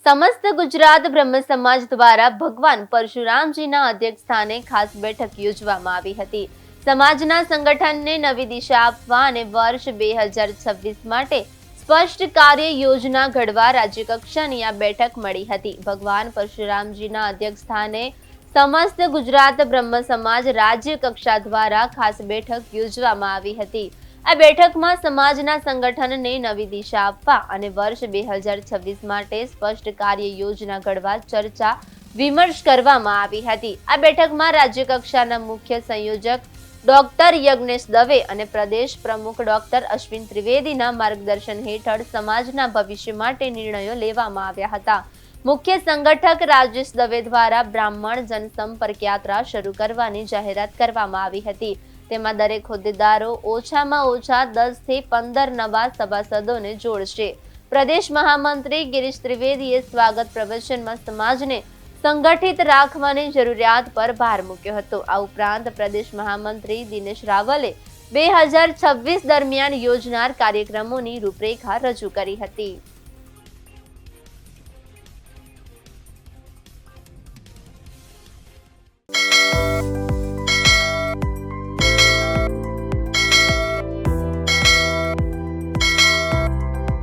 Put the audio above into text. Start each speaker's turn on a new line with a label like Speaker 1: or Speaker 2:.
Speaker 1: સમસ્ત ગુજરાત બ્રહ્મ સમાજ દ્વારા ભગવાન પરશુરામજીના અધ્યક્ષસ્થાને ખાસ બેઠક યોજવામાં આવી હતી. સમાજના સંગઠનને નવી દિશા આપવા અને વર્ષ 2026 માટે સ્પષ્ટ કાર્ય યોજના ઘડવા રાજ્યકક્ષાની આ બેઠક મળી હતી. ભગવાન પરશુરામજીના અધ્યક્ષસ્થાને સમસ્ત ગુજરાત બ્રહ્મ સમાજ રાજ્ય કક્ષા દ્વારા ખાસ બેઠક યોજવામાં આવી હતી. આ બેઠકમાં સમાજના સંગઠનને નવી દિશા આપવા અને વર્ષ 2026 માટે સ્પષ્ટ કાર્ય યોજના ઘડવા ચર્ચા વિમર્શ કરવામાં આવી હતી. આ બેઠકમાં રાજ્ય કક્ષાના મુખ્ય સંયોજક ડોક્ટર યજ્ઞેશ દવે અને પ્રદેશ પ્રમુખ ડોક્ટર અશ્વિન ત્રિવેદીના માર્ગદર્શન હેઠળ સમાજના ભવિષ્ય માટે નિર્ણયો લેવામાં આવ્યા હતા. મુખ્ય સંગઠક રાજેશ દવે દ્વારા બ્રાહ્મણ જનસંપર્ક યાત્રા શરૂ કરવાની જાહેરાત કરવામાં આવી હતી. તેમાં દરેક હોદ્દેદારો ઓછામાં ઓછા 10 થી 15 નવા સભાસદોને જોડશે. પ્રદેશ મહામંત્રી ગિરીશ ત્રિવેદીએ સ્વાગત પ્રવચનમાં સમાજને સંગઠિત રાખવાની જરૂરિયાત પર ભાર મૂક્યો હતો. આ ઉપરાંત પ્રદેશ મહામંત્રી દિનેશ રાવલે 2026 દરમિયાન યોજનાર કાર્યક્રમોની રૂપરેખા રજૂ કરી હતી.